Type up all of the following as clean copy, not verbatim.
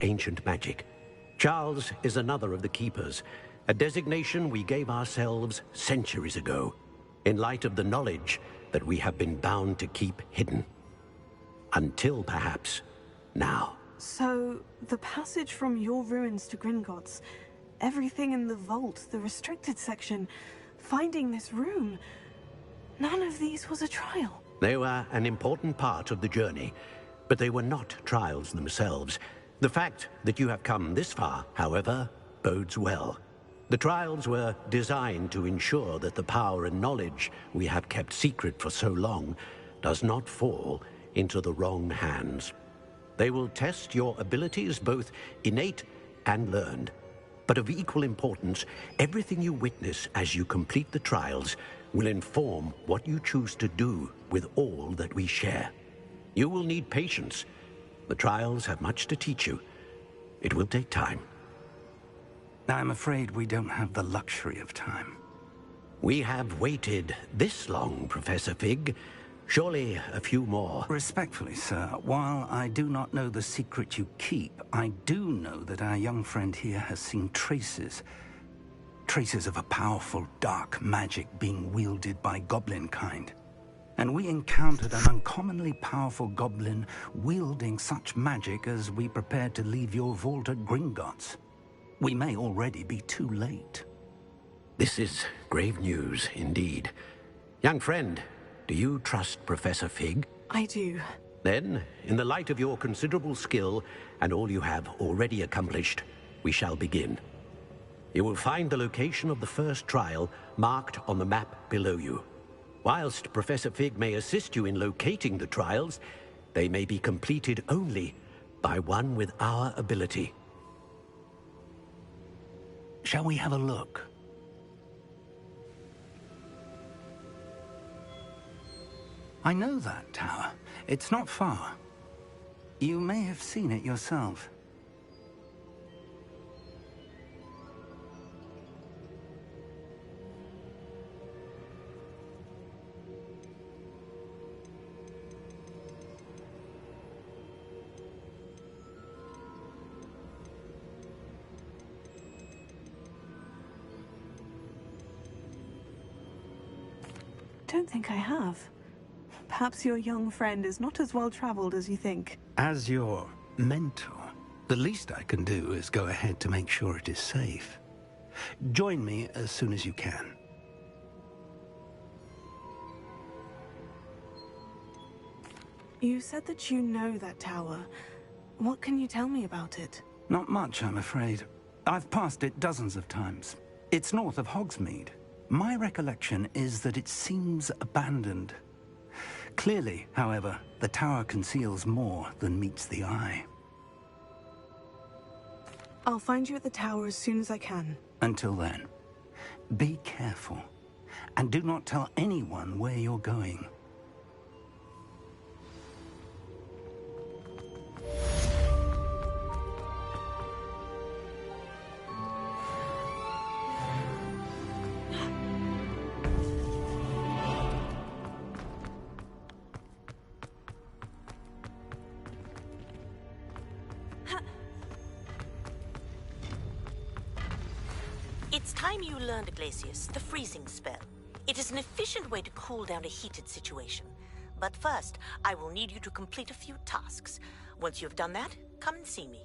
ancient magic. Charles is another of the keepers, a designation we gave ourselves centuries ago, in light of the knowledge that we have been bound to keep hidden. Until perhaps now. So, the passage from your ruins to Gringotts, everything in the vault, the restricted section, finding this room, none of these was a trial. They were an important part of the journey, but they were not trials themselves. The fact that you have come this far, however, bodes well. The trials were designed to ensure that the power and knowledge we have kept secret for so long does not fall into the wrong hands. They will test your abilities, both innate and learned. But of equal importance, everything you witness as you complete the trials will inform what you choose to do with all that we share. You will need patience. The trials have much to teach you. It will take time. I'm afraid we don't have the luxury of time. We have waited this long, Professor Fig. Surely a few more. Respectfully, sir, while I do not know the secret you keep, I do know that our young friend here has seen traces of a powerful dark magic being wielded by goblin kind. And we encountered an uncommonly powerful goblin wielding such magic as we prepared to leave your vault at Gringotts. We may already be too late. This is grave news indeed. Young friend, do you trust Professor Fig? I do. Then, in the light of your considerable skill and all you have already accomplished, we shall begin. You will find the location of the first trial marked on the map below you. Whilst Professor Fig may assist you in locating the trials, they may be completed only by one with our ability. Shall we have a look? I know that tower. It's not far. You may have seen it yourself. Don't think I have. Perhaps your young friend is not as well-traveled as you think. As your mentor, the least I can do is go ahead to make sure it is safe. Join me as soon as you can. You said that you know that tower. What can you tell me about it? Not much, I'm afraid. I've passed it dozens of times. It's north of Hogsmeade. My recollection is that it seems abandoned. Clearly, however, the tower conceals more than meets the eye. I'll find you at the tower as soon as I can. Until then, be careful, and do not tell anyone where you're going. It's time you learned, Glacius, the freezing spell. It is an efficient way to cool down a heated situation. But first, I will need you to complete a few tasks. Once you have done that, come and see me.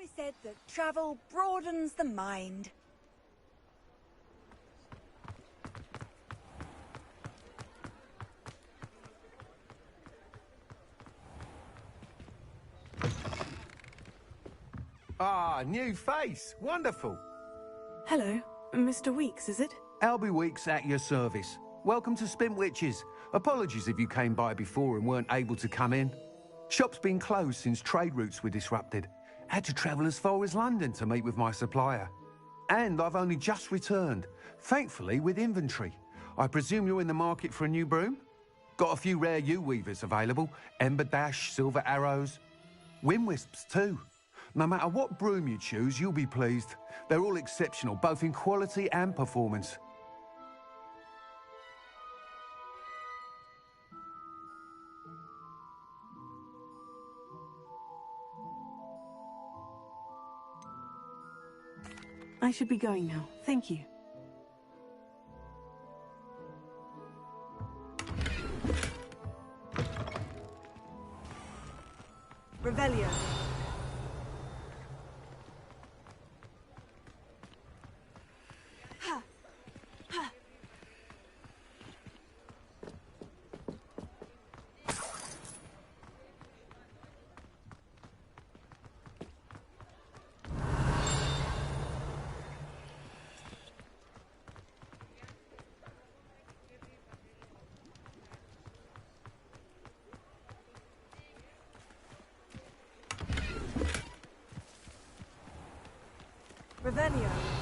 always said that travel broadens the mind. Ah, new face. Wonderful. Hello, Mr. Weeks, is it? Albie Weeks at your service. Welcome to Spint Witches. Apologies if you came by before and weren't able to come in. Shop's been closed since trade routes were disrupted. Had to travel as far as London to meet with my supplier. And I've only just returned, thankfully with inventory. I presume you're in the market for a new broom? Got a few rare U-weavers available. Ember Dash, Silver Arrows. Wind Wisps too. No matter what broom you choose, you'll be pleased. They're all exceptional, both in quality and performance. I should be going now. Thank you. Revelio. Revelio.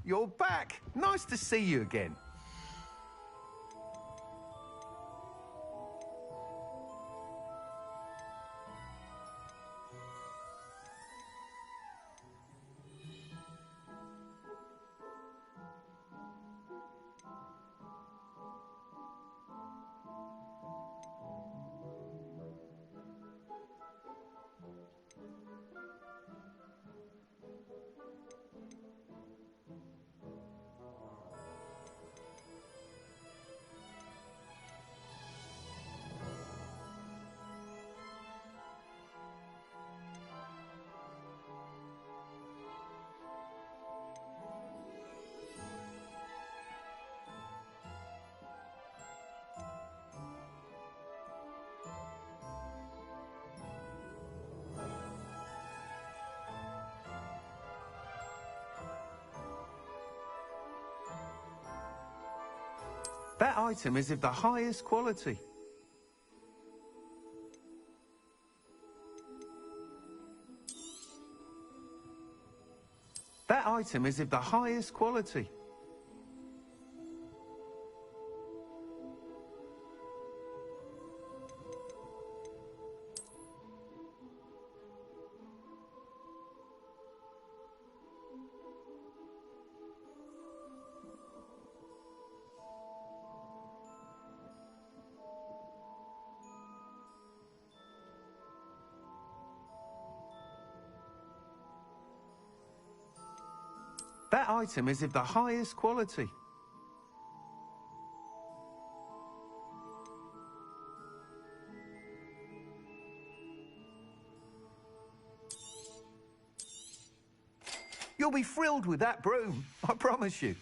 You're back. Nice to see you again. That item is of the highest quality. That item is of the highest quality. That item is of the highest quality. You'll be thrilled with that broom, I promise you.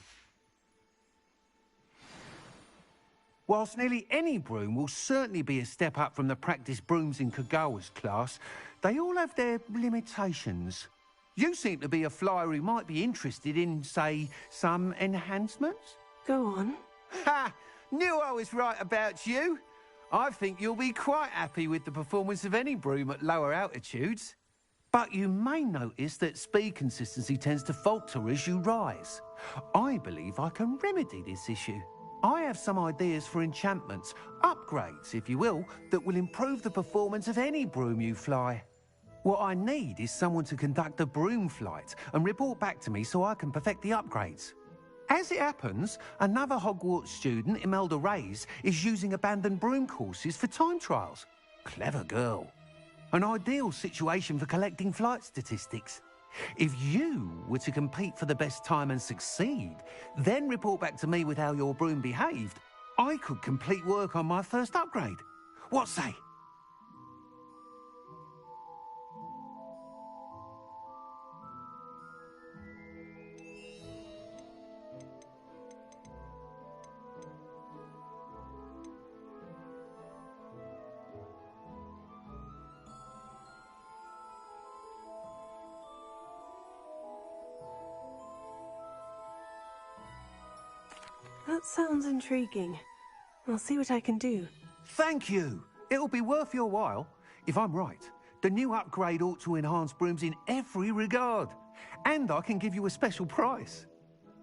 Whilst nearly any broom will certainly be a step up from the practice brooms in Kagawa's class, they all have their limitations. You seem to be a flyer who might be interested in, say, some enhancements? Go on. Ha! Knew I was right about you. I think you'll be quite happy with the performance of any broom at lower altitudes. But you may notice that speed consistency tends to falter as you rise. I believe I can remedy this issue. I have some ideas for enchantments, upgrades, if you will, that will improve the performance of any broom you fly. What I need is someone to conduct a broom flight and report back to me so I can perfect the upgrades. As it happens, another Hogwarts student, Imelda Reyes, is using abandoned broom courses for time trials. Clever girl. An ideal situation for collecting flight statistics. If you were to compete for the best time and succeed, then report back to me with how your broom behaved, I could complete work on my first upgrade. What say? That sounds intriguing. I'll see what I can do. Thank you. It'll be worth your while. If I'm right, the new upgrade ought to enhance brooms in every regard. And I can give you a special price.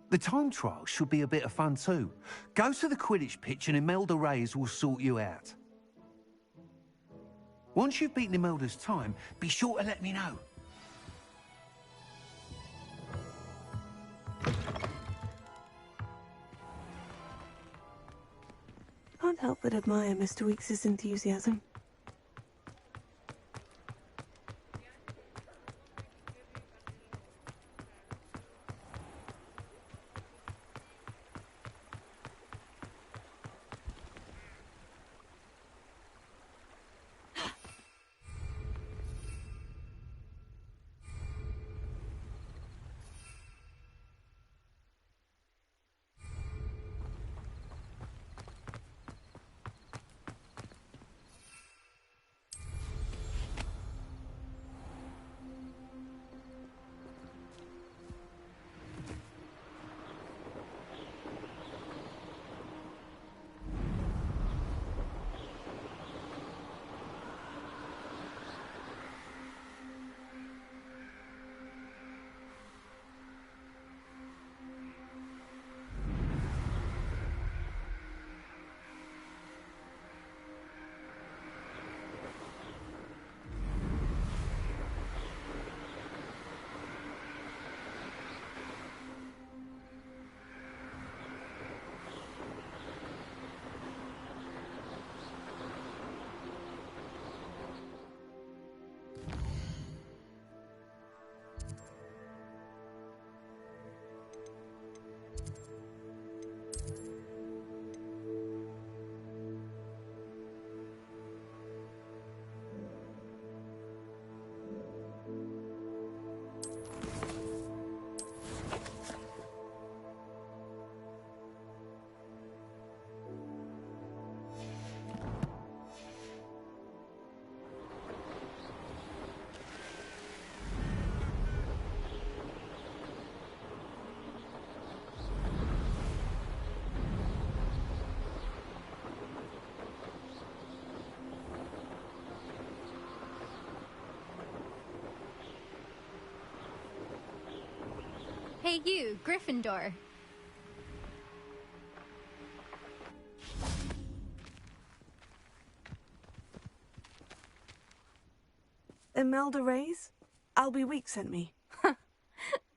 The time trial should be a bit of fun too. Go to the Quidditch pitch and Imelda Reyes will sort you out. Once you've beaten Imelda's time, be sure to let me know. Can't help but admire Mr. Weekes' enthusiasm. Hey you, Gryffindor. Imelda Reyes? Albie Week sent me.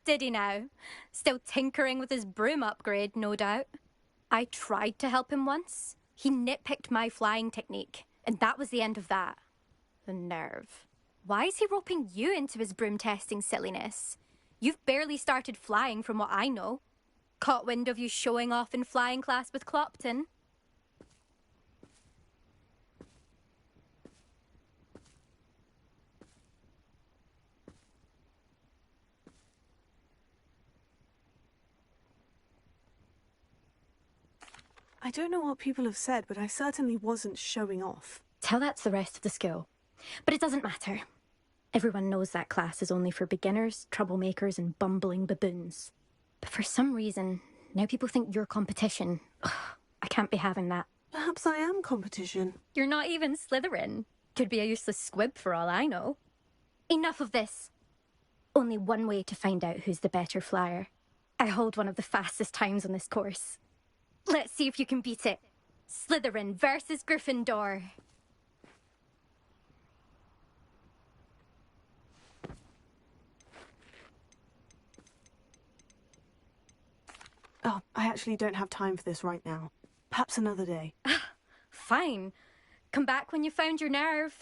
Did he now? Still tinkering with his broom upgrade, no doubt. I tried to help him once. He nitpicked my flying technique, and that was the end of that. The nerve. Why is he roping you into his broom testing silliness? You've barely started flying from what I know. Caught wind of you showing off in flying class with Clopton. I don't know what people have said, but I certainly wasn't showing off. Tell that to the rest of the school. But it doesn't matter. Everyone knows that class is only for beginners, troublemakers, and bumbling baboons. But for some reason, now people think you're competition. Ugh, I can't be having that. Perhaps I am competition. You're not even Slytherin. Could be a useless squib for all I know. Enough of this. Only one way to find out who's the better flyer. I hold one of the fastest times on this course. Let's see if you can beat it. Slytherin versus Gryffindor. Oh, I actually don't have time for this right now. Perhaps another day. Fine. Come back when you found your nerve.